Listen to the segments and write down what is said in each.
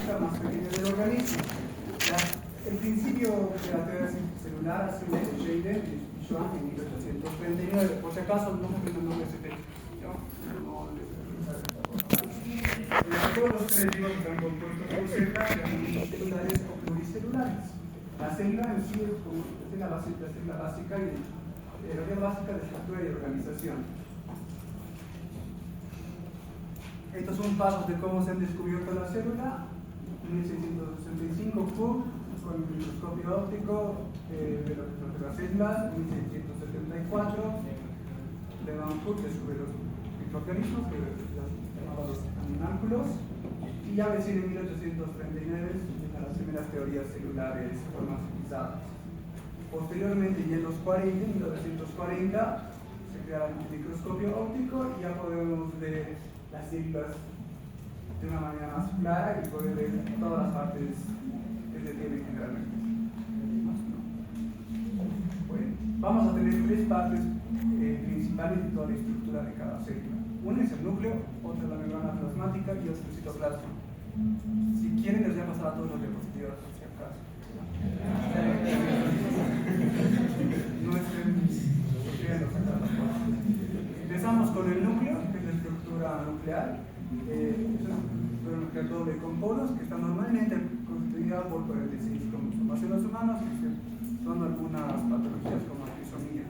célula más pequeña del organismo. El principio de la teoría celular ha sido de Scheider y Schwann en 1839. Por si acaso, no me prendo el nombre de ese texto. Todos los seres vivos están compuestos por células unicelulares o pluricelulares. La célula en sí es la célula básica y la teoría básica de estructura y organización. Estos son pasos de cómo se han descubierto la célula. En 1665, Cook, con el microscopio óptico de las células. En 1674, Levan Cook descubrió los microorganismos, que llamaban los animálculos. Y ya recién en 1839, las primeras teorías celulares formalizadas. Posteriormente, y en los 40, en 1940, se crea el microscopio óptico y ya podemos ver las células de una manera más clara y poder ver todas las partes que se tienen generalmente. Bueno, vamos a tener tres partes principales de toda la estructura de cada célula. Una es el núcleo, otra es la membrana plasmática y otra el citoplasma. Si quieren, les voy a pasar a todos los diapositivas, si acaso. No estén sufriendo sacar las cosas. Empezamos con el núcleo, que es la estructura nuclear. Es una estructura nuclear doble con polos que está normalmente constituida por 46 cromosomas en los humanos, que son algunas patologías como la trisomía.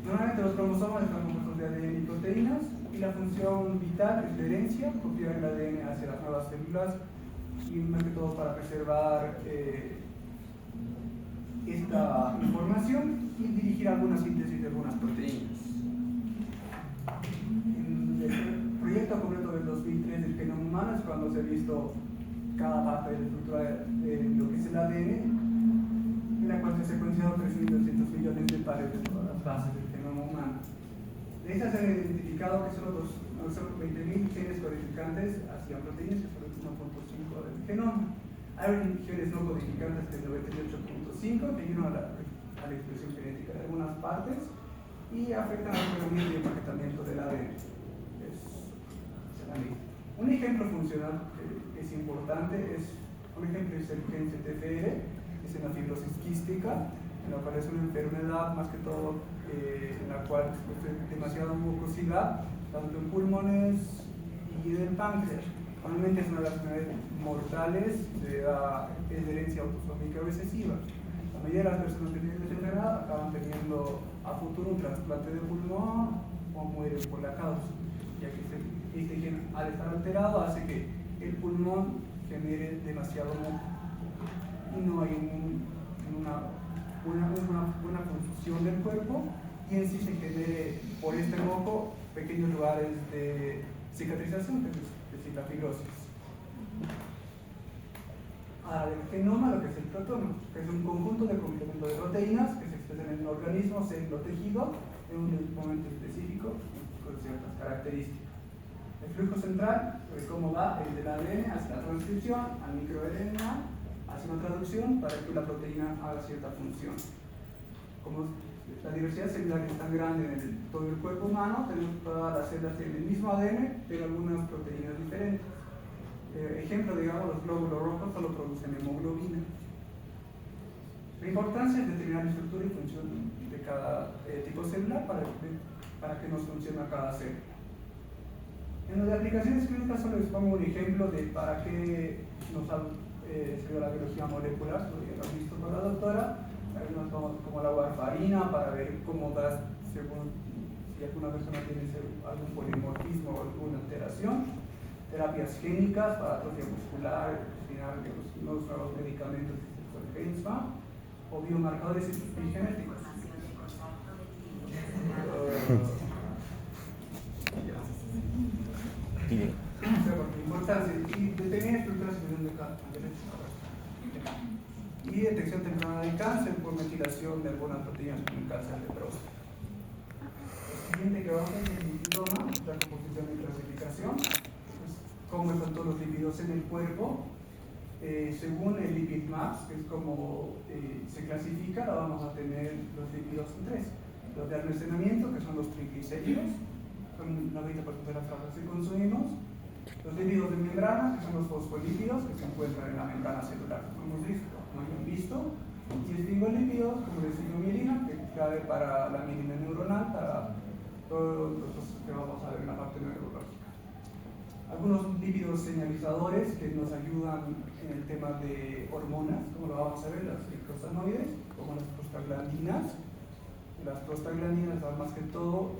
Normalmente los cromosomas están compuestos de ADN y proteínas, y la función vital es la herencia, copiar el ADN hacia las nuevas células y más que todo para preservar esta información y dirigir alguna síntesis de algunas proteínas. En el proyecto completo del 2003 del genoma humano es cuando se ha visto cada parte de la estructura de lo que es el ADN, en la cual se ha secuenciado 3.200 millones de pares de todas las bases del genoma humano. De esas se han identificado que solo 20.000 genes codificantes hacia proteínas, que son el 1.5 del genoma. Hay genes no codificantes que es el 98.5, que ayudan a la expresión genética de algunas partes y afectan al funcionamiento y empaquetamiento del ADN. Un ejemplo funcional que es importante es el gen CTFR, que es en la fibrosis quística, en la cual es una enfermedad más que todo en la cual existe demasiada mucosidad, tanto en pulmones y en el páncreas. Normalmente es una de las enfermedades mortales, es de herencia autosómica recesiva. La mayoría de las personas que tienen esta enfermedad acaban teniendo a futuro un trasplante de pulmón o mueren por la causa, ya que este gen, al estar alterado, hace que el pulmón genere demasiado moco y no hay una confusión del cuerpo, y en sí se genere por este moco pequeños lugares de cicatrización, que es decir, la fibrosis. Ahora, el genoma, lo que es el proteoma, que es un conjunto de complemento de proteínas que se expresan en el organismo, célula o tejido, en un momento específico con ciertas características. El flujo central, pues cómo va el del ADN hacia la transcripción, al microRNA, hacia una traducción para que la proteína haga cierta función. Como la diversidad celular es tan grande en todo el cuerpo humano, tenemos todas las células tienen el mismo ADN, pero algunas proteínas diferentes. Ejemplo, digamos, los glóbulos rojos solo producen hemoglobina. La importancia es determinar la estructura y función de cada tipo celular para que nos funcione cada célula. En las aplicaciones clínicas solo les pongo un ejemplo de para qué nos sirve la biología molecular, ya lo han visto con la doctora. Hay unos como la warfarina para ver cómo da según si alguna persona tiene algún polimorfismo o alguna alteración. Terapias génicas para atrofia muscular, los nuevos medicamentos de Gensma, o biomarcadores epigenéticos. Importancia y determinar estructuras de y detección temprana de cáncer por metilación de algunas proteínas como el cáncer de próstata. Lo siguiente que vamos a ver es el lipidoma, la composición y clasificación. Cómo están todos los lípidos en el cuerpo. Según el lipid maps, que es como se clasifica, la vamos a tener los lípidos en tres: los de almacenamiento, que son los triglicéridos, son el 90% de las grasas que consumimos; Los lípidos de membrana, que son los fosfolípidos que se encuentran en la membrana celular, como hemos visto, como han visto. Y esfingolípidos, como la esfingomielina, que es clave para la mielina neuronal, para todos los procesos que vamos a ver en la parte neurológica. Algunos lípidos señalizadores que nos ayudan en el tema de hormonas, como lo vamos a ver, las prostanoides, como las prostaglandinas. Las prostaglandinas, más que todo,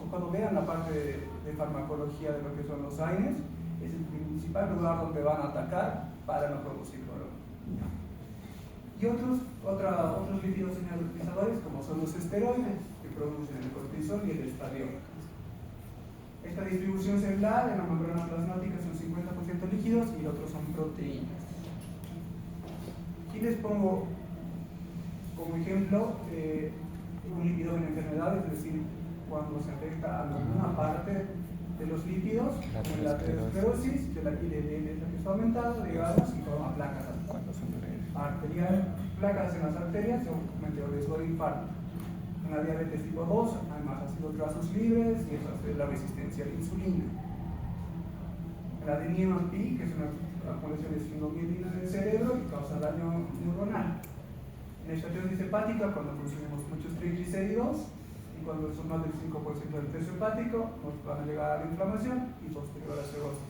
cuando vean la parte de farmacología de lo que son los AINES, es el principal lugar donde van a atacar para no producir dolor. Y otros lípidos señalizadores, como son los esteroides, que producen el cortisol y el estradiol. Esta distribución celular en la membrana plasmática son 50% líquidos y los otros son proteínas. Aquí les pongo como ejemplo un lípido en enfermedad, es decir, cuando se afecta a alguna parte de los lípidos, como la aterosclerosis, que la LDL está aumentado, digamos, y forma placas arteriales, placas en las arterias, aumenta el riesgo de infarto. En la diabetes tipo 2 hay más ácidos grasos libres y eso hace la resistencia a la insulina. En la adenina-pi, que es una acumulación de esfingomielina en el cerebro y causa daño neuronal. En la esteatosis hepática, cuando consumimos muchos triglicéridos y cuando son más del 5% del peso hepático, nos van a llegar a la inflamación y posterior a la cirrosis.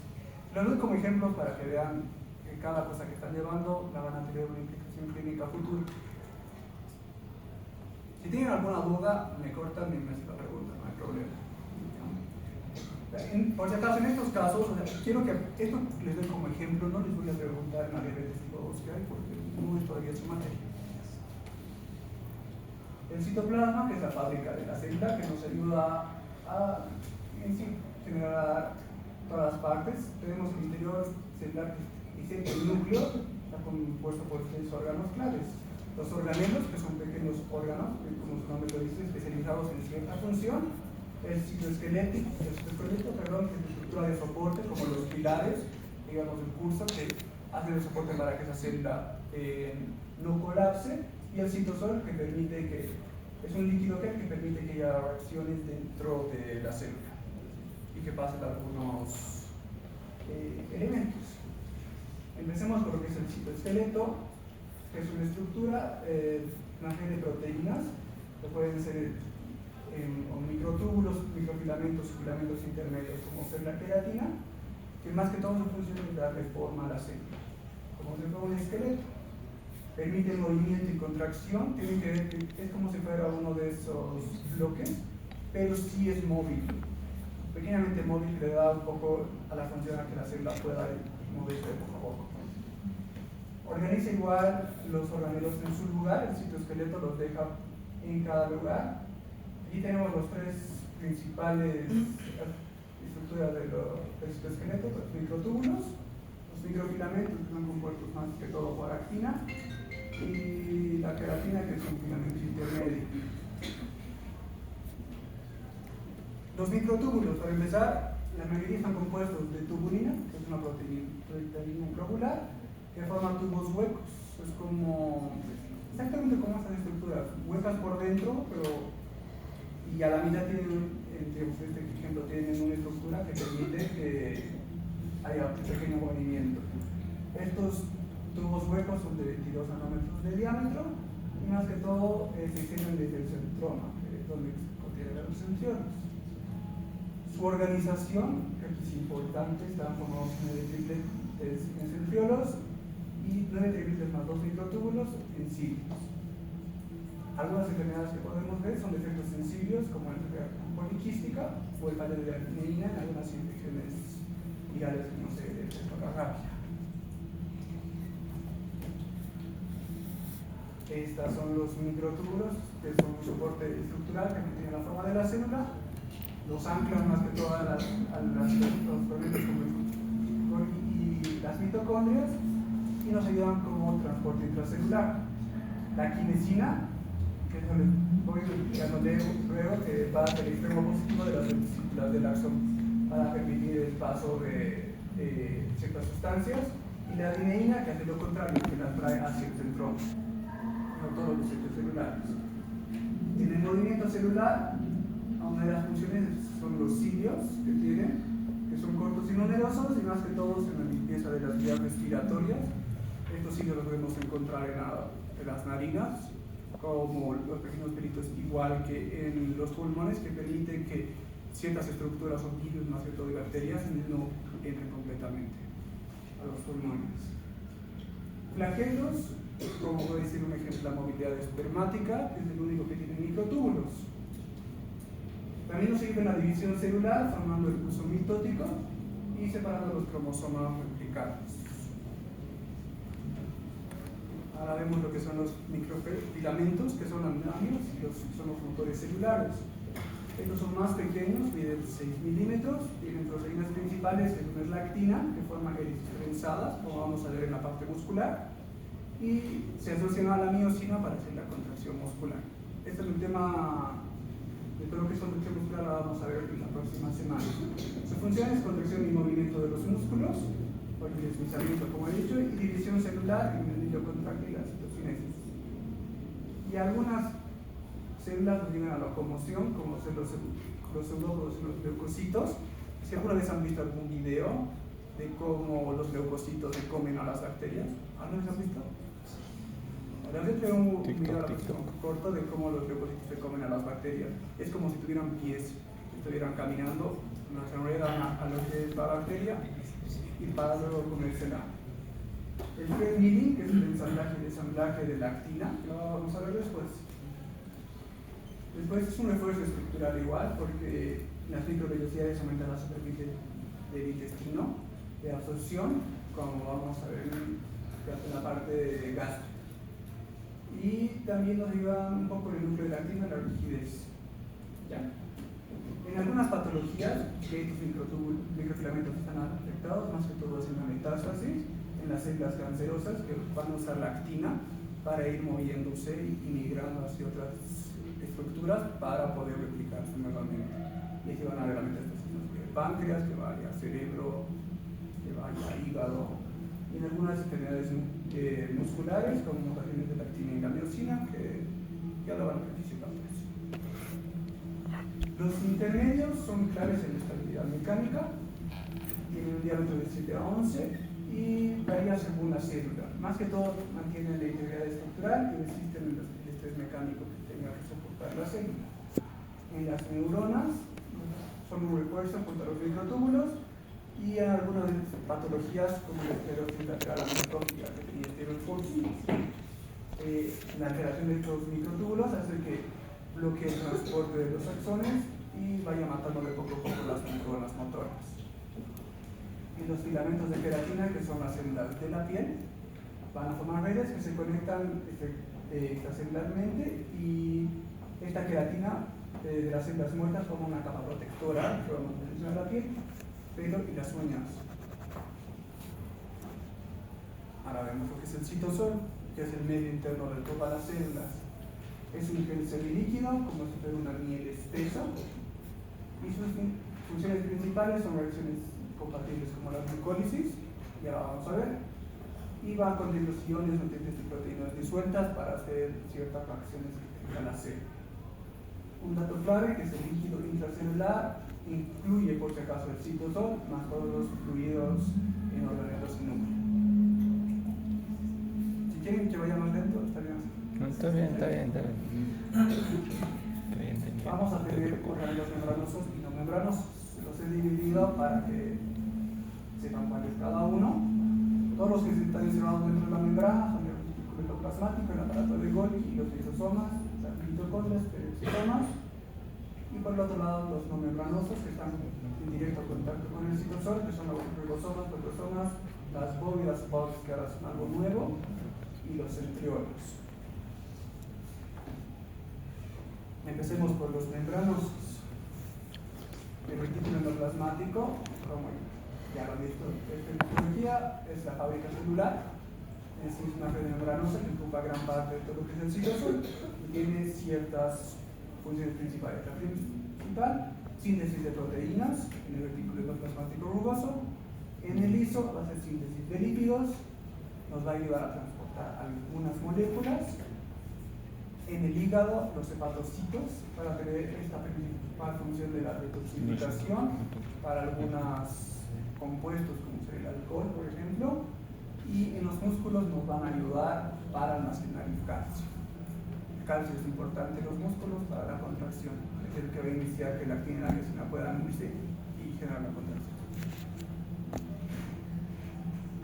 Lo doy como ejemplo para que vean que cada cosa que están llevando la van a tener una implicación clínica futura. Si tienen alguna duda, me cortan y me hacen la pregunta, no hay problema. Por si acaso, en estos casos, quiero que esto les doy como ejemplo, no les voy a preguntar en la diabetes tipo 2 que hay, porque no es todavía su materia. El citoplasma, que es la fábrica de la célula, que nos ayuda a en sí, generar todas las partes. Tenemos el interior celular y siempre el núcleo está compuesto por 3 órganos claves. Los organelos, que son pequeños órganos, como su nombre lo dice, especializados en cierta función. El citoesqueleto, que es la estructura de soporte, como los pilares, digamos, el curso, que hacen el soporte para que esa célula no colapse. Y el citosol, que permite que es un líquido que permite que haya reacciones dentro de la célula y que pasen algunos elementos. Empecemos con lo que es el citoesqueleto, que es una estructura, una serie de proteínas, que pueden ser microtúbulos, microfilamentos y filamentos intermedios, como ser la queratina, que más que todo su función es darle forma a la célula, como se forma un esqueleto. Permite movimiento y contracción, tienen que ver que es como si fuera uno de esos bloques, pero sí es móvil, pequeñamente móvil, que le da un poco a la función a que la célula pueda moverse poco a poco. Organiza igual los organelos en su lugar, el citoesqueleto los deja en cada lugar. Aquí tenemos los 3 principales estructuras del citoesqueleto, los microtúbulos, los microfilamentos, que son compuestos más que todo por actina, y la queratina, que es un filamento intermedio. Los microtúbulos, para empezar, la mayoría están compuestos de tubulina, que es una proteína globular, que forma tubos huecos. Es como, exactamente como estas estructuras, huecas por dentro, pero y a la mitad tienen, este ejemplo, tienen una estructura que permite que haya un pequeño movimiento. Estos tubos huecos son de 22 nanómetros de diámetro y más que todo se extienden desde el centroma, que es donde contiene los centriolos. Su organización, que aquí es importante, están formados en 9 tripletes en centriolos y 9 tripletes más 2 microtúbulos en cilios. Algunas enfermedades que podemos ver son defectos sencillos, como la enfermedad poliquística o el fallo de la adenina en algunas infecciones virales, como se de la rabia. Estos son los microtúbulos, que son un soporte estructural que mantiene la forma de la célula, los anclan más que todo a los y las mitocondrias y nos ayudan como transporte intracelular. La quinesina, que es donde voy explicando luego, que va hacia el extremo positivo de las vesículas del axón para permitir el paso de ciertas sustancias, y la adeneína, que hace lo contrario, que las trae hacia el centro, no todos los desechos celulares. En el movimiento celular, una de las funciones son los cilios que tienen, que son cortos y numerosos, y más que todo en la limpieza de las vías respiratorias. Estos sí los podemos encontrar en las narinas, como los pequeños pelitos, igual que en los pulmones, que permiten que ciertas estructuras o virus, más que todo y bacterias, no entren completamente a los pulmones. Flagelos, como puede decir un ejemplo, la movilidad espermática, es el único que tiene microtúbulos. También nos sirve la división celular, formando el pulso mitótico y separando los cromosomas replicados. Ahora vemos lo que son los microfilamentos, que son aminoácidos y son los motores celulares. Estos son más pequeños, miden 6 milímetros, tienen proteínas principales, que una es la actina, que forman hélices trenzadas, como vamos a ver en la parte muscular, y se asocian a la miosina para hacer la contracción muscular. Este es un tema de todo lo que es contracción muscular, la vamos a ver en la próxima semana. Su función es contracción y movimiento de los músculos, por el deslizamiento, como he dicho, y división celular en el hilo contráctil, la citocinesis. Y algunas células nos llegan a la locomoción, como son los pseudópodos y los leucocitos. Si alguna vez han visto algún video de cómo los leucocitos se comen a las bacterias, ¿alguna vez han visto? Ahora les traigo un video corto de cómo los leucocitos se comen a las bacterias. Es como si tuvieran pies, estuvieran caminando, nos enredan a lo que es la bacteria y para luego comérsela. El thread milling, que es el ensamblaje y desamblaje de la actina, lo vamos a ver después. Después es un refuerzo estructural igual, porque las microvellosidades aumentan la superficie del intestino de absorción, como vamos a ver en la parte de gastro. Y también nos ayuda un poco el núcleo de la actina, la rigidez. ¿Ya? En algunas patologías, que estos microfilamentos están afectados, más que todo es en la metástasis, en las células cancerosas, que van a usar la actina para ir moviéndose y migrando hacia otras estructuras para poder replicarse nuevamente. Y aquí van a ver la metástasis del páncreas, que vaya a cerebro, que vaya a hígado, y en algunas enfermedades musculares, como mutaciones de la actina y la miosina, que ya lo van a participar. Los intermedios son claves en la estabilidad mecánica, tienen un diámetro de 7 a 11 y varía según la célula. Más que todo mantienen la integridad estructural y resisten el estrés mecánico que tenga que soportar la célula. En las neuronas son un refuerzo contra los microtúbulos, y en algunas patologías como la esclerosis lateral amiotrófica y esteroideosis, la alteración de estos microtúbulos hace que bloquee el transporte de los axones y vaya matando de poco a poco las neuronas motoras. Y los filamentos de queratina, que son las células de la piel, van a formar redes que se conectan extracelularmente, y esta queratina de las células muertas forma una capa protectora que va a mantener la piel, pelo y las uñas. Ahora vemos lo que es el citosol, que es el medio interno de todas las células. Es un gel semilíquido, como si fuera una miel espesa, y sus funciones principales son reacciones compatibles como la glucólisis, ya la vamos a ver, y va a contener los iones, nutrientes y proteínas disueltas para hacer ciertas reacciones que tenga la célula. Un dato clave, que es el líquido intracelular, incluye por si acaso el citosol, más todos los fluidos en organelos y núcleos. Si quieren que vaya más lento, está bien. No, está bien. Vamos a tener organelos membranosos y no membranosos. Los he dividido para que sepan cuál es cada uno. Todos los que están encerrados dentro de la membrana son el retículo endoplasmático, el aparato de Golgi y los lisosomas, las mitocondrias, peroxisomas. Y por el otro lado, los no membranosos, que están en directo contacto con el citosol, que son los ribosomas, proteosomas, las bóvedas Bobs, que ahora son algo nuevo, y los centriolos. Empecemos por los membranosos. El retículo endoplasmático, como ya lo han visto en fisiología, es la fábrica celular. Es una red membranosa que ocupa gran parte de todo lo que es el citosol y tiene ciertas funciones principales. La principal, síntesis de proteínas en el retículo endoplasmático rugoso. En el liso va a ser síntesis de lípidos, nos va a ayudar a transportar algunas moléculas. En el hígado, los hepatocitos, para tener esta principal función de la detoxificación para algunos compuestos como el alcohol, por ejemplo, y en los músculos nos van a ayudar para almacenar el calcio. El calcio es importante en los músculos para la contracción, es el que va a iniciar que la actina resina pueda unirse y generar la contracción.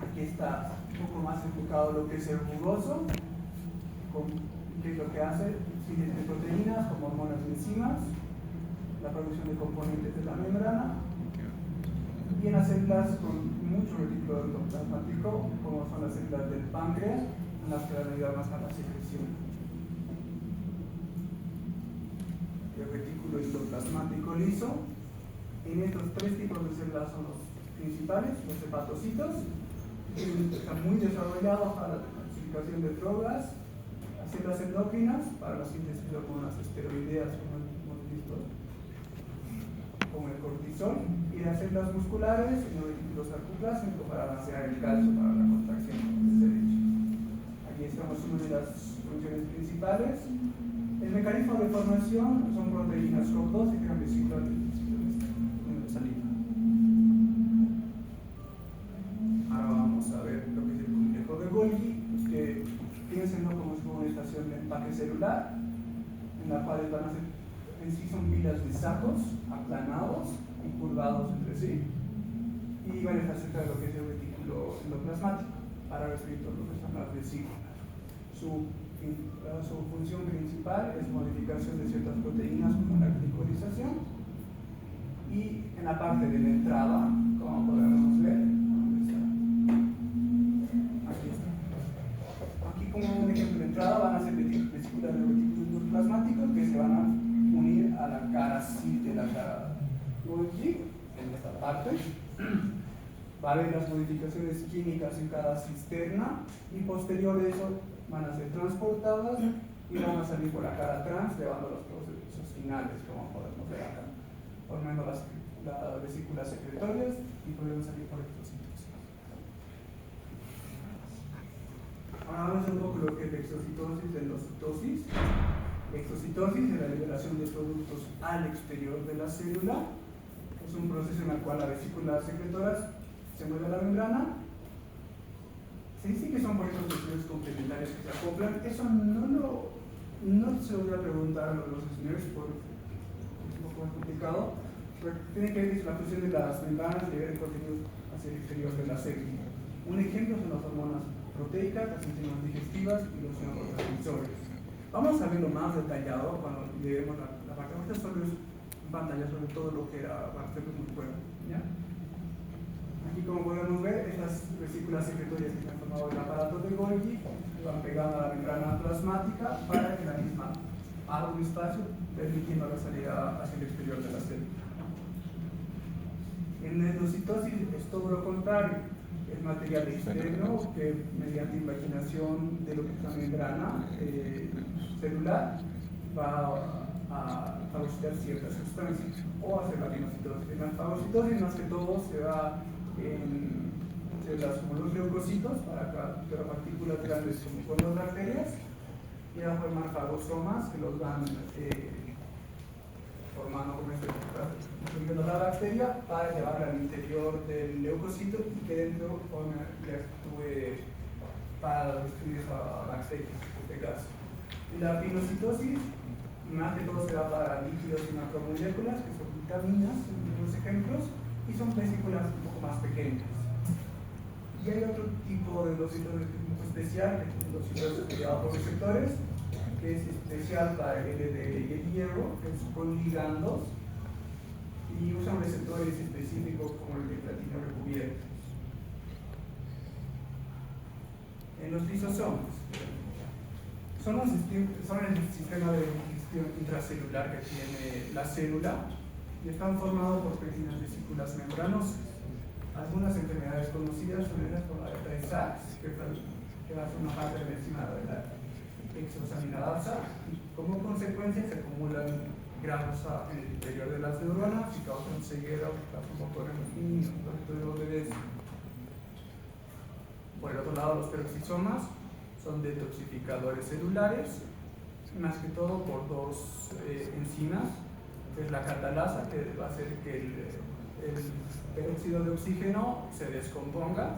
Aquí está un poco más enfocado lo que es el rugoso, ¿qué es lo que hace? Síntesis de proteínas como hormonas y enzimas, la producción de componentes de la membrana, y en las células con mucho retículo endoplasmático, como son las células del páncreas, en las que van a ayudar más a la secreción. El retículo endoplasmático liso, en estos tres tipos de células son los principales, los hepatocitos, están muy desarrollados para la detoxificación de drogas, las células endócrinas para la síntesis de hormonas esteroideas, como hemos visto, como el cortisol, y las células musculares y los retículos sarcoplásmicos para balancear el calcio para la contracción derecha. Aquí estamos una de las funciones principales. El mecanismo de formación son proteínas COP2 que crean vesículas de salida. Ahora vamos a ver lo que es el complejo de Golgi, que piénsenlo como una estación de empaque celular, en la cual van a ser, en sí son pilas de sacos aplanados y curvados entre sí, y van a estar cerca de lo que es el retículo endoplasmático para recibir todo lo que son las vesículas. Su función principal es modificación de ciertas proteínas como la glicolización, y en la parte de la entrada, como podemos ver, aquí está. Aquí como un ejemplo de entrada van a ser vesículas de retículo endoplasmático que se van a unir a la cara C de la cara Golgi, en esta parte. Va a haber las modificaciones químicas en cada cisterna, y posterior a eso van a ser transportadas y van a salir por la cara trans, llevando los procesos finales, como podemos ver acá, formando las vesículas secretorias, y pueden salir por estos sitios. Ahora vamos a ver un poco lo que es la exocitosis de endocitosis. La exocitosis es la liberación de productos al exterior de la célula. Es un proceso en el cual las vesículas secretoras se mueve a la membrana. Se dice que son por estos tejidos complementarios que se acoplan. Eso no se lo voy a preguntar a los ingenieros porque es un poco más complicado, pero tiene que ver con la función de las membranas y llevar el contenido hacia el exterior de la célula. Un ejemplo son las hormonas proteicas, las enzimas digestivas y los neurotransmisores. Vamos a verlo más detallado cuando lleguemos a la parte. Ahorita solo es un pantallazo de todo lo que era parte del cuerpo, ¿ya? Aquí, como podemos ver, estas vesículas secretorias que están formado el aparato de Golgi van pegando a la membrana plasmática para que la misma haga un espacio permitiendo la salida hacia el exterior de la célula. En la endocitosis es todo lo contrario, es material externo que mediante invaginación de lo que es la membrana celular va a fagocitar ciertas sustancias o hacer la pinocitosis. En la fagocitosis más que todo se da en células como los leucocitos para capturar partículas grandes como con las bacterias, y va a formar fagosomas que los van formando como subiendo la bacteria para llevarla al interior del leucocito y que dentro le actúe para destruir esa bacteria, en este caso. Y la pinocitosis más que todo se da para líquidos y macromoléculas, que son vitaminas, en los ejemplos, y son vesículas un poco más pequeñas. Y hay otro tipo de endocitosis especial, que es un endocitosis mediado por receptores, que es especial para el LDL y el hierro, que es con ligandos, y usan receptores específicos como el de platino recubierto. En los lisosomas, son el sistema de digestión intracelular que tiene la célula, y están formados por pequeñas vesículas membranosas. Algunas enfermedades conocidas son las por la de Sachs, que va a ser una parte de la enzima de la hexosaminadasa, y como consecuencia se acumulan grasa en el interior de las neuronas y causan ceguera o causan motor en los niños, sobre todo en los bebés. Por el otro lado, los peroxisomas son detoxificadores celulares más que todo por dos enzimas, que es la catalasa, que va a hacer que el peróxido de oxígeno se descomponga,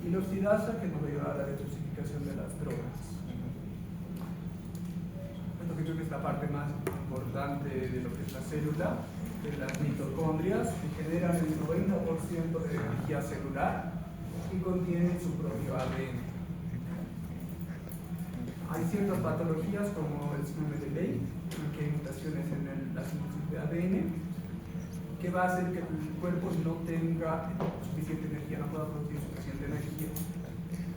y la oxidasa, que nos va a ayudar a la detoxificación de las drogas. Esto que creo que es la parte más importante de lo que es la célula, de las mitocondrias, que generan el 90% de energía celular y contienen su propio ADN. Hay ciertas patologías como el síndrome de Leigh, en que hay mutaciones en la síntesis de ADN, que va a hacer que el cuerpo no tenga suficiente energía, no pueda producir suficiente energía,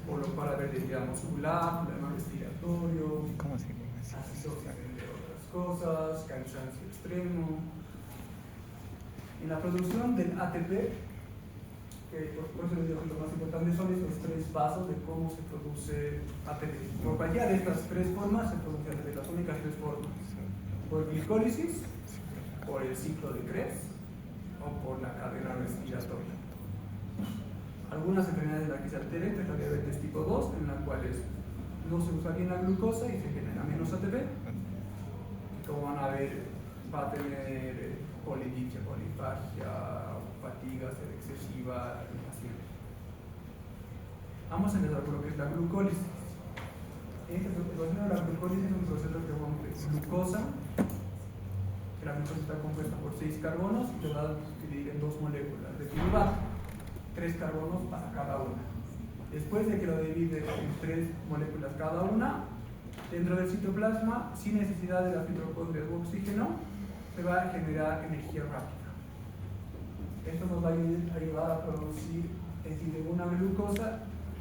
por lo cual haber debilidad muscular, problema respiratorio, acidosis, entre otras cosas, cansancio extremo. En la producción del ATP, por eso les digo que lo más importante son estos tres pasos de cómo se produce ATP. Por cualquiera de estas tres formas se produce ATP, las únicas tres formas: por glicólisis, por el ciclo de Krebs o por la cadena respiratoria. Algunas enfermedades en las que se altera es la diabetes tipo 2, en las cuales no se usa bien la glucosa y se genera menos ATP. Como van a ver, va a tener polidipsia, polifagia, fatiga, sed excesiva en el paciente. Vamos a empezar por lo que es la glucólisis. El proceso de la glucólisis es un proceso que rompe glucosa, que la glucosa está compuesta por 6 carbonos y se va a dividir en 2 moléculas de piruvato, 3 carbonos para cada una. Después de que lo divide en 3 moléculas cada una, dentro del citoplasma, sin necesidad de las mitocondrias u oxígeno, se va a generar energía rápida. Esto nos va a ayudar a producir, es decir, de una glucosa,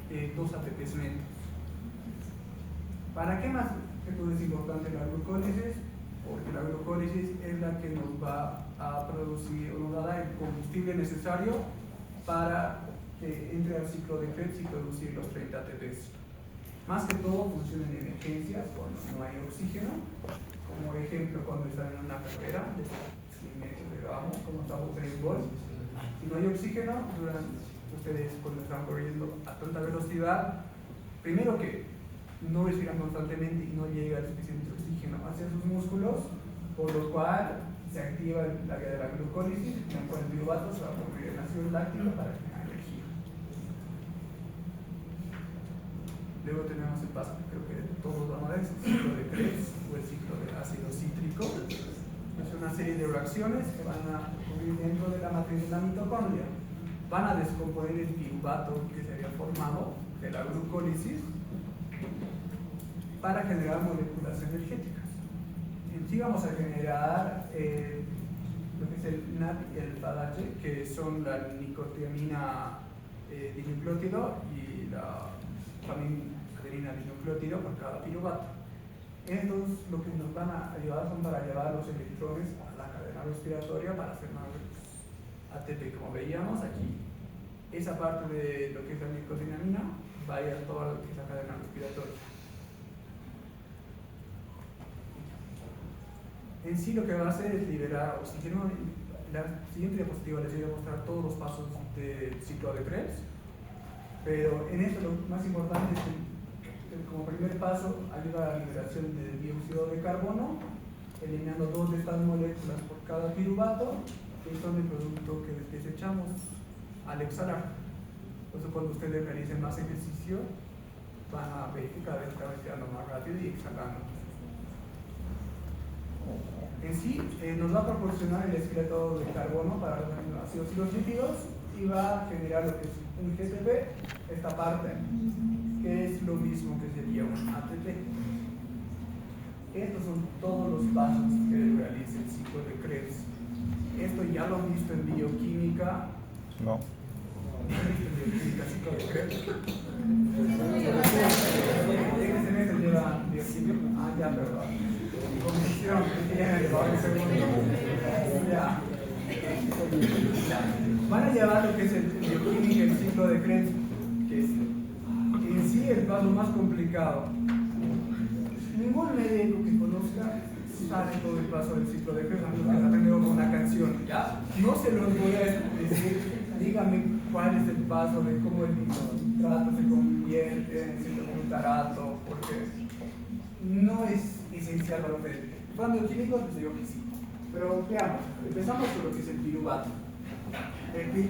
2 ATPs netos. ¿Para qué más es importante la glucólisis? Porque la glucólisis es la que nos va a producir o nos va a dar el combustible necesario para que entre al ciclo de Krebs y producir los 30 ATPs. Más que todo funciona en emergencias cuando no hay oxígeno, como ejemplo cuando están en una carrera de 100 metros de gramo, como estamos en el golf. Si no hay oxígeno, ustedes cuando están corriendo a tanta velocidad, primero que no respiran constantemente y no llega el suficiente oxígeno hacia sus músculos, por lo cual se activa la vía de la glucólisis, con el piruvato se va a producir el ácido láctico para generar energía. Luego tenemos el paso que creo que todos van a ver, el ciclo de Krebs o el ciclo de ácido cítrico. Es una serie de reacciones que van a ocurrir dentro de la matriz de la mitocondria. Van a descomponer el piruvato que se había formado de la glucólisis para generar moléculas energéticas. En sí vamos a generar lo que es el NAD y el FADH, que son la nicotiamina dinucleótido y la adenina dinucleótido por cada piruvato. Estos lo que nos van a ayudar son para llevar los electrones a la cadena respiratoria para hacer más ATP. Como veíamos aquí, esa parte de lo que es la nicotinamina va a ir a toda lo que es la cadena respiratoria. En sí lo que va a hacer es liberar oxígeno. La siguiente diapositiva les voy a mostrar todos los pasos del ciclo de Krebs, pero en esto lo más importante es que como primer paso ayuda a la liberación del dióxido de carbono, eliminando 2 de estas moléculas por cada piruvato, que son el producto que desechamos al exhalar. Por eso cuando ustedes realicen más ejercicio van a ver que cada vez está respirando más rápido y exhalando. En sí nos va a proporcionar el excreto de carbono para los aminoácidos y los lípidos y va a generar lo que es un GTP, esta parte, que es lo mismo que sería un ATP. Estos son todos los pasos que realiza el ciclo de Krebs. Esto ya lo han visto en bioquímica. No. Ciclo de Krebs. ¿En qué semestre lleva bioquímica? Ah, ya, perdón. Comisión, que tienen el segundo. Ya. Van a llevar lo que es el bioquímica, el ciclo de Krebs, que es en sí el paso más complicado. Ningún médico que conozca sabe todo el paso del ciclo de Krebs, aunque se aprendió con una canción. ¿Ya? No se los voy a decir, díganme cuál es el paso de cómo el nitrato se convierte en citrobutarato, porque no es esencial para un PDT. Cuando químicos les digo que sí. Pero veamos, empezamos por lo que es el piruvato.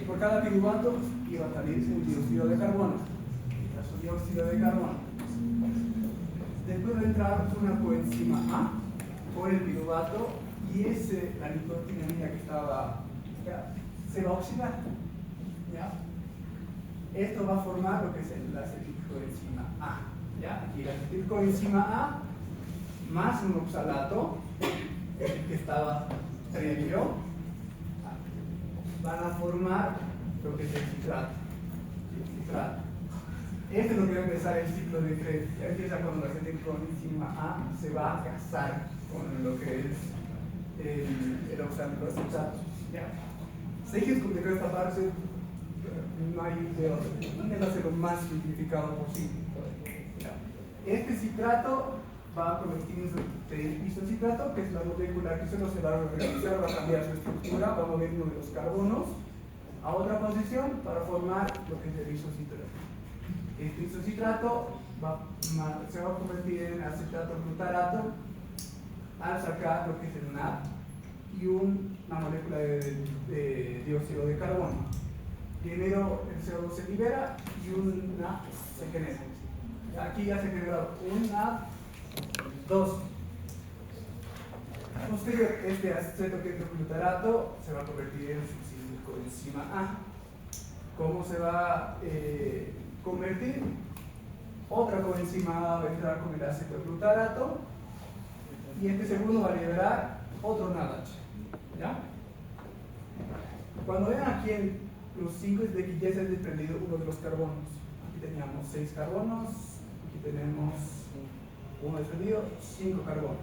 Por cada piruvato iba a salir un dióxido de carbono. Su dióxido de carbono. Después va a entrar una coenzima A por el piruvato y la nicotinamida que estaba, ya, se va a oxidar. ¿Ya? Esto va a formar lo que es la acetilcoenzima A. ¿Ya? Aquí la acetilcoenzima A más un oxalato, el que estaba previo, van a formar lo que es el citrato. Este es lo que va a empezar el ciclo de Krebs. Ya empieza cuando la acetilcoenzima A se va a casar con lo que es el oxalato acetato. ¿Ya? Sé que es complicado esta parte, no hay de otro. Voy a hacer lo más simplificado posible. ¿Ya? Este citrato va a convertirse en isocitrato, que es la molécula que solo se va a reorganizar, va a cambiar su estructura, va a mover uno de los carbonos a otra posición para formar lo que es el isocitrato. Este isocitrato se va a convertir en acetato glutarato al sacar lo que es el NAD y una molécula de dióxido de carbono. Primero el CO2 se libera y un NAD se genera. Aquí ya se ha generado un NAD2. Posterior, este aceto glutarato se va a convertir en coenzima A. ¿Cómo se va a convertir? Otra coenzima A va a entrar con el aceto glutarato y este segundo va a liberar otro NADH. ¿Ya? Cuando vean aquí en los 5 es de que ya se ha desprendido uno de los carbonos. Aquí teníamos 6 carbonos, aquí tenemos uno desprendido, 5 carbonos.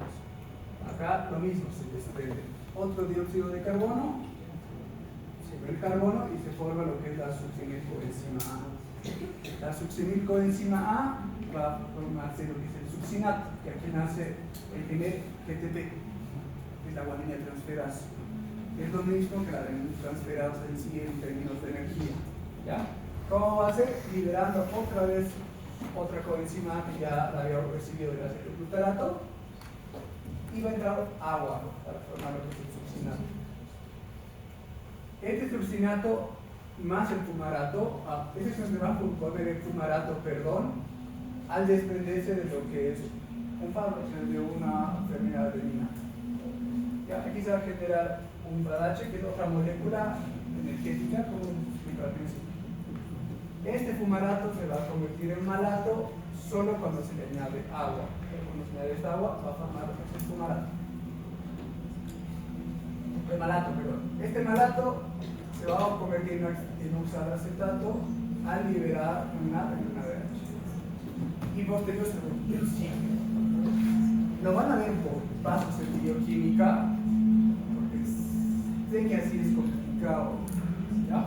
Acá lo mismo, se desprende otro dióxido de carbono, se ve el carbono y se forma lo que es la succinilcoenzima A. La succinilcoenzima A va a formarse lo que es el succinato, que aquí nace el primer GTP, que es la guanina transferasa. Es lo mismo que la transferasa en sí en términos de energía. ¿Ya? ¿Cómo va a ser? Liberando otra vez otra coenzima que ya la había recibido del acetilglutarato y va a entrar agua para formar lo que es el succinato. Este succinato más el fumarato, ese es donde va a poner el fumarato, al desprenderse de lo que es un fármaco, de una enfermedad renina. Ya, aquí se va a generar un BADH, que es otra molécula energética, como expliqué al principio. Este fumarato se va a convertir en malato solo cuando se le añade agua. Cuando se le añade esta agua, va a formar el fumarato. El malato, perdón. Este malato se va a convertir en oxalacetato al liberar una BH. Y posterior se repite el ciclo. Lo van a ver por pasos en bioquímica, porque sé que así es complicado. ¿Ya?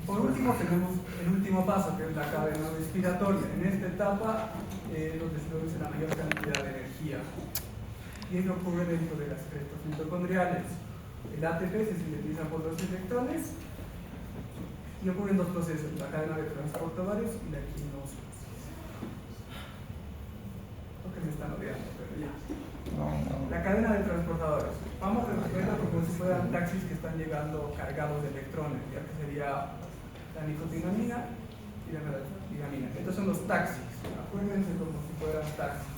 Por último tenemos el último paso, que es la cadena respiratoria. En esta etapa donde se produce la mayor cantidad de energía. Y esto ocurre dentro de las crestas mitocondriales. El ATP se sintetiza por los electrones y ocurren dos procesos, la cadena de transportadores y la quinosa. Lo que me están olvidando, pero ya. La cadena de transportadores. Vamos a representarlo como si fueran taxis que están llegando cargados de electrones, ya que sería la nicotinamina y la melatonina. Estos son los taxis. Acuérdense como si fueran taxis.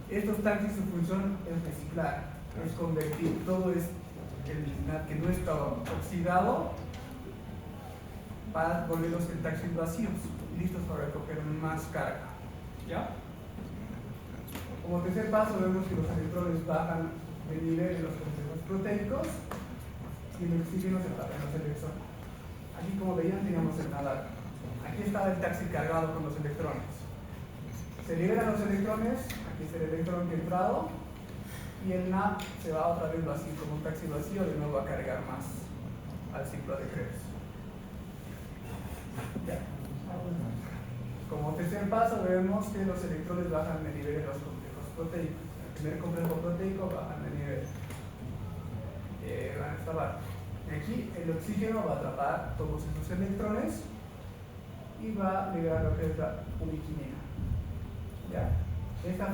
Estos taxis, su función es reciclar, es convertir todo el que no está oxidado para volverlos en taxis vacíos, listos para recoger más carga. ¿Ya? Como tercer paso vemos que los electrones bajan el nivel de los complejos proteicos y el oxígeno se tapa en los electrones. Aquí, como veían, teníamos el nadar. Aquí estaba el taxi cargado con los electrones. Se liberan los electrones, aquí es el electrón que ha entrado, y el NAD se va otra vez vacío, como un taxi vacío, de nuevo a cargar más al ciclo de Krebs. Ya. Como tercer paso vemos que los electrones bajan de nivel de los complejos proteicos. El primer complejo proteico bajan de nivel. Van a estar. Aquí el oxígeno va a atrapar todos esos electrones y va a liberar lo que es la ubiquinina. ¿Ya? De esta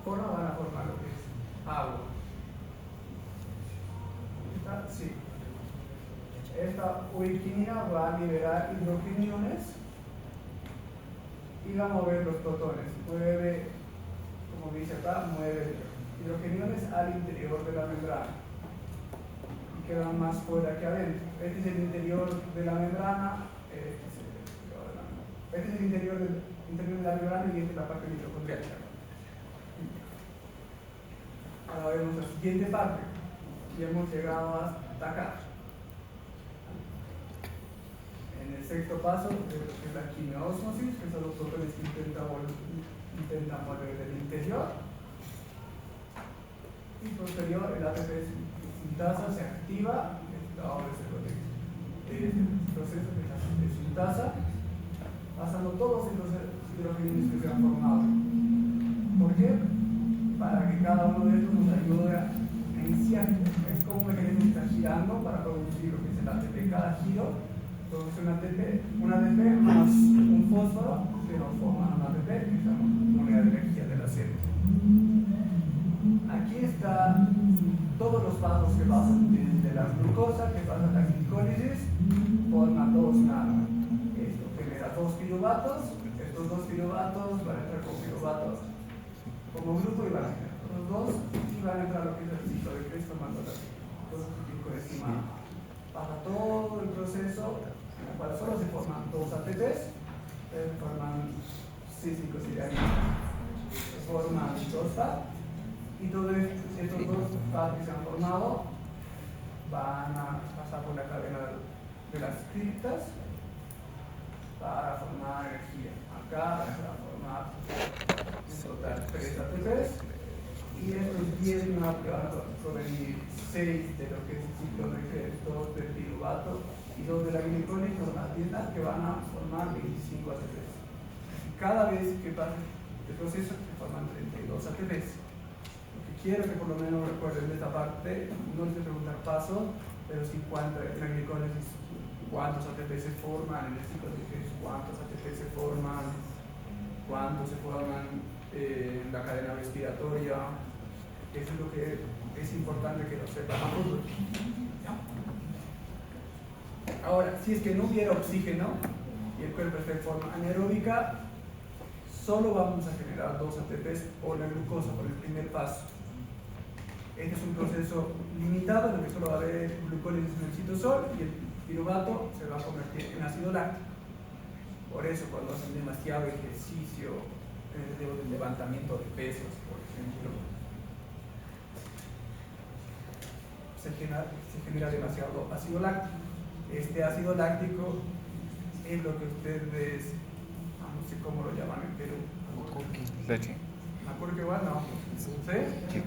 forma van a formar lo que es agua. Sí. Esta ubiquinina va a liberar hidrogeniones y va a mover los protones. Mueve, como dice acá, mueve hidrogeniones al interior de la membrana y quedan más fuera que adentro. Este es el interior de la membrana, este es el interior de la membrana y esta es la parte mitocondrial. Ahora vemos la siguiente parte y hemos llegado hasta acá. En el sexto paso, que es la quimiosmosis, que son los protones que intentan volver del interior. Y posterior, el ATP sintasa se activa, ahora es el proceso de la sintasa, pasando todos los hidrogeniones que se han formado. ¿Por qué? Para que cada uno de estos nos ayude a iniciar. Es como un mecanismo que está girando para producir lo que es el ATP. Cada giro produce un ATP más un fósforo que nos forma un ATP, que es la unidad de energía de la célula. Aquí están todos los pasos que pasan desde la glucosa, que pasa a la glicólisis, forma 2 nada. Esto genera 2 kilovatios, estos 2 kilovatios van a entrar con kilovatios como grupo y van a generar otros 2 y van a entrar lo que es el ciclo de Krebs tomando la pico estimado. Pasa todo el proceso en el cual solo se forman 2 ATPs, se forman C5-cisteína, se forman 2 FAT y todos estos 2 FAT que se han formado van a pasar por la cadena de las criptas para formar energía. Acá se va a formar en total 3 ATPs y estos 10 más que van a provenir 6 de lo que es el ciclo de Krebs, 2 del piruvato y 2 de la glicólisis o las dietas que van a formar 25 ATPs. Cada vez que pasa el proceso se forman 32 ATPs. Lo que quiero que por lo menos recuerden de esta parte, no les voy a preguntar paso, pero sí cuánto en la glicólisis, cuántos ATPs se forman en el ciclo de Krebs, cuántos ATPs se forman, cuántos se forman en la cadena respiratoria. Eso es lo que es importante que lo sepan a todos. Ahora, si es que no hubiera oxígeno y el cuerpo está en forma anaeróbica, solo vamos a generar 2 ATPs por la glucosa, por el primer paso. Este es un proceso limitado, en el que solo va a haber glucólisis en el citosol y el piruvato se va a convertir en ácido láctico. Por eso, cuando hacen demasiado ejercicio, del levantamiento de pesos, por ejemplo, se genera demasiado ácido láctico. Este ácido láctico es lo que ustedes, no sé cómo lo llaman en Perú. Leche. ¿Acuerdo que bueno? ¿Sí? ¿Qué?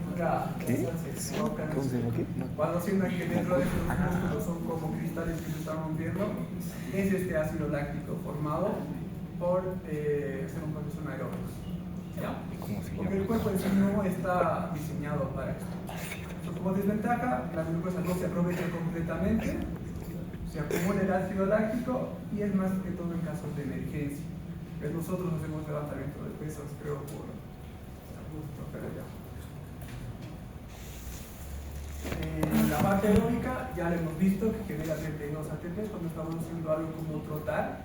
¿Cómo se llama qué? Cuando sientan que dentro de estos músculos son como cristales que se están rompiendo, es este ácido láctico formado por ser un proceso anaeróbico. ¿Ya? Porque el cuerpo en sí no está diseñado para esto. Como desventaja, la glucosa no se aprovecha completamente, se acumula el ácido láctico y es más que todo en casos de emergencia. Pues nosotros hacemos levantamiento de pesas, creo, por gusto, pero ya. En la parte aeróbica ya lo hemos visto que genera 32 ATPs cuando estamos haciendo algo como trotar,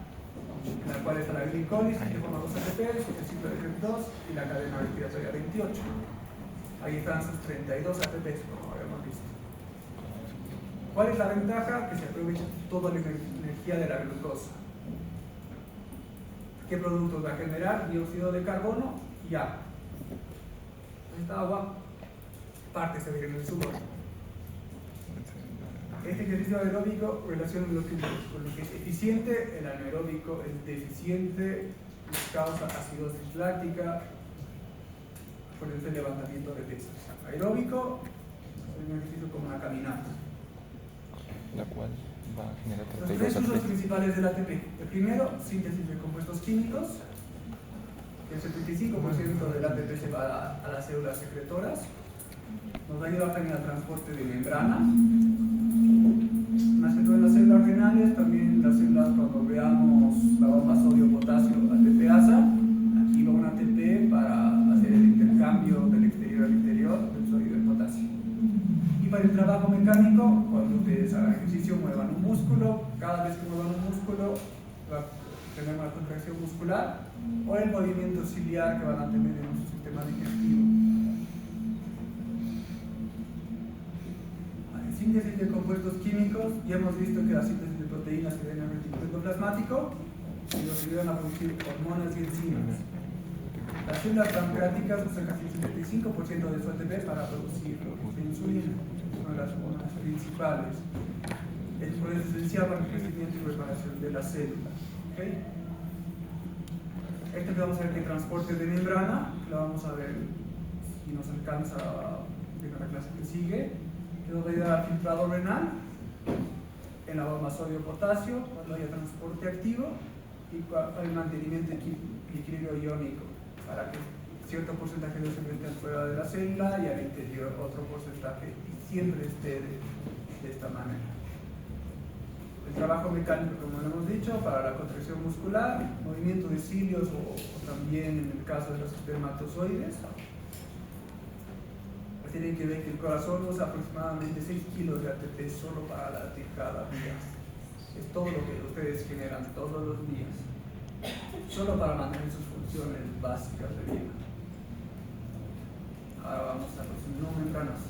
en la cual está la glicólisis, que forma 2 ATPs, el ciclo de Krebs 2 y la cadena respiratoria 28. Ahí están sus 32 ATPs, como habíamos visto. ¿Cuál es la ventaja? Que se aprovecha toda la energía de la glucosa. ¿Qué productos va a generar? Dióxido de carbono y agua. Esta agua parte se ve en el sudor. Este ejercicio aeróbico relaciona lo que es eficiente, el anaeróbico es deficiente, causa acidosis láctica, por eso el levantamiento de pesas. Aeróbico es un ejercicio como una caminata. La cual va a generar Los 32 tres usos ATP. principales del ATP. El primero, síntesis de compuestos químicos. El 75% del ATP se va a las células secretoras. Nos ayuda también al transporte de membrana. Más que todo en las células renales, también las células cuando veamos la bomba sodio-potasio ATPasa, aquí va un ATP para músculo, cada vez que muevan un músculo va a tener una contracción muscular, o el movimiento ciliar que van a tener en su sistema digestivo. En síntesis de compuestos químicos, ya hemos visto que la síntesis de proteínas se da en el retículo endoplasmático y nos ayudan a producir hormonas y enzimas. Las células pancreáticas usan casi el 75% de su ATP para producir insulina, una de las hormonas principales. Es por eso esencial para el crecimiento y reparación de la célula. ¿Okay? Esto que vamos a ver que transporte de membrana, lo vamos a ver si nos alcanza en la clase que sigue, que nos va a ayudar al filtrado renal, en la bomba sodio-potasio, cuando haya transporte activo, y para el mantenimiento de equilibrio iónico, para que cierto porcentaje de se meta fuera de la célula y al interior otro porcentaje, y siempre esté de esta manera. El trabajo mecánico, como lo hemos dicho, para la contracción muscular, movimiento de cilios o también en el caso de los espermatozoides. Tienen que ver que el corazón usa aproximadamente 6 kilos de ATP solo para latir cada día. Es todo lo que ustedes generan todos los días, solo para mantener sus funciones básicas de vida. Ahora vamos a los no membranos.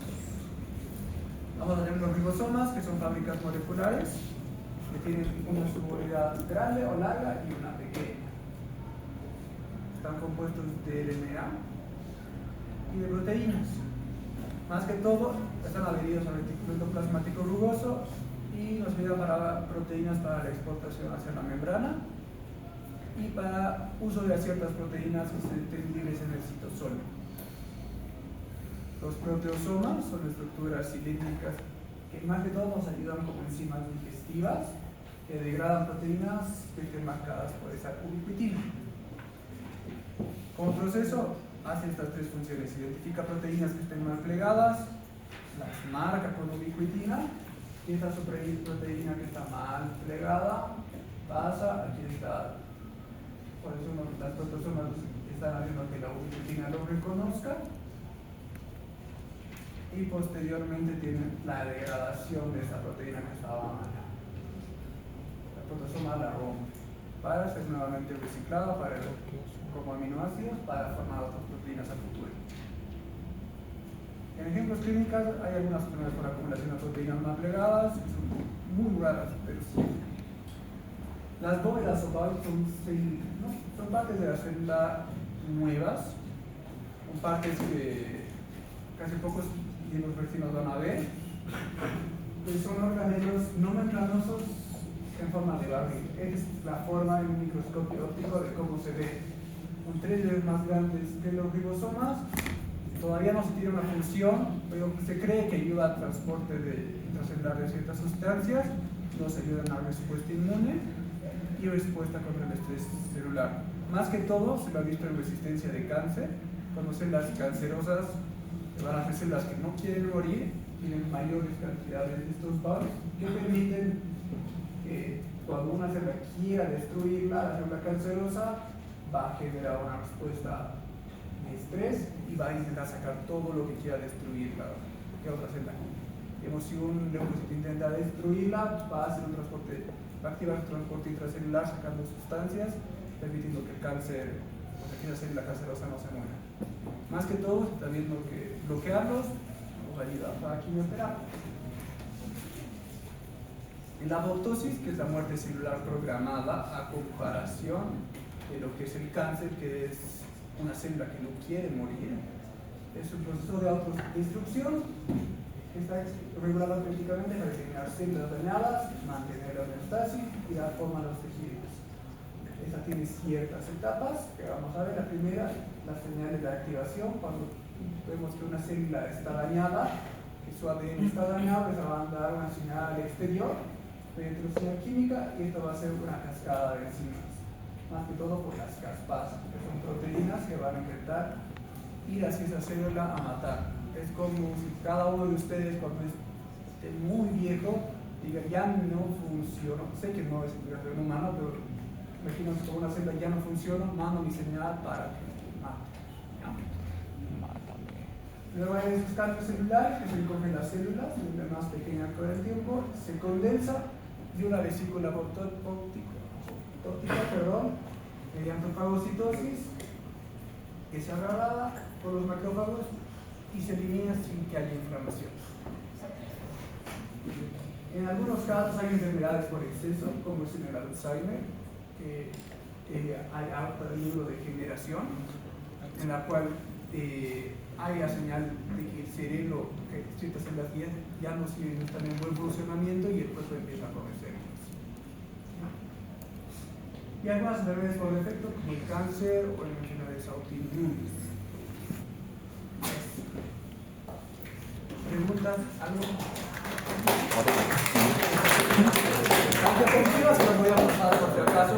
Vamos a tener los ribosomas, que son fábricas moleculares, que tienen una subunidad grande o larga y una pequeña. Están compuestos de RNA y de proteínas. Más que todo, están adheridos al retículo endoplasmático rugoso y nos ayudan para proteínas para la exportación hacia la membrana y para uso de ciertas proteínas que se estén libres en el citosol. Los proteosomas son estructuras cilíndricas que más que todo nos ayudan como enzimas digestivas que degradan proteínas que estén marcadas por esa ubiquitina. Como proceso, hace estas tres funciones: identifica proteínas que estén mal plegadas, las marca con ubiquitina, y esta proteína que está mal plegada pasa, aquí está, por eso las proteosomas están haciendo que la ubiquitina lo reconozca, y posteriormente tienen la degradación de esa proteína que estaba mal. La protosoma la rompe para ser nuevamente reciclada como aminoácidos para formar otras proteínas al futuro. En ejemplos clínicos hay algunas enfermedades por acumulación de proteínas mal plegadas, que son muy raras, pero sí. Las bóvedas o valves son partes de la célula nuevas, son partes que casi pocos de los vecinos van a ver, que son organelos no membranosos en forma de barril. Es la forma en un microscopio óptico de cómo se ve. Son 3 veces más grandes que los ribosomas. Todavía no se tiene una función, pero se cree que ayuda al transporte intracelular de ciertas sustancias, nos ayudan a la respuesta inmune y respuesta contra el estrés celular. Más que todo, se lo ha visto en resistencia de cáncer, cuando células cancerosas van a ser células que no quieren morir, tienen mayores cantidades de estos VARs que permiten que cuando una célula quiera destruirla, la célula cancerosa va a generar una respuesta de estrés y va a intentar sacar todo lo que quiera destruirla. ¿Qué otra célula? Digamos, si un leucocito intenta destruirla, va a hacer un transporte, va a activar un transporte intracelular sacando sustancias, permitiendo que el cáncer, o sea, que la célula cancerosa no se muera. Más que todo, se está viendo que bloquearlos nos ayuda para quimioterapia. En la apoptosis, que es la muerte celular programada a comparación de lo que es el cáncer, que es una célula que no quiere morir, es un proceso de autodestrucción que está regulado prácticamente para eliminar células dañadas, mantener la homeostasis y dar forma a los tejidos. Esta tiene ciertas etapas que vamos a ver. La primera, las señales de activación. Cuando vemos que una célula está dañada, que su ADN está dañado, esa va a dar una señal al exterior mediante la señal química, y esto va a ser una cascada de enzimas, más que todo por las caspasas, que son proteínas que van a intentar ir hacia esa célula a matar. Es como si cada uno de ustedes, cuando esté muy viejo, diga: ya no funciona. Sé que no es un humano, pero imagínense como una célula ya no funciona, mando mi señal para que mate. Luego hay sustancia celular, que se recogen las células, la más pequeña con el tiempo, se condensa de una vesícula óptica, mediante fagocitosis, que es agarrada por los macrófagos y se elimina sin que haya inflamación. En algunos casos hay enfermedades por exceso, como es en el Alzheimer, que hay alto neurodegeneración, en la cual hay la señal de que el cerebro, que ciertas células ya no están en buen funcionamiento y el cuerpo empieza a comer células. Y algunas enfermedades por defecto, como el cáncer o las enfermedades autoinmunes. ¿Preguntas? ¿Algo? Aunque continuas, las voy a pasar por si acaso.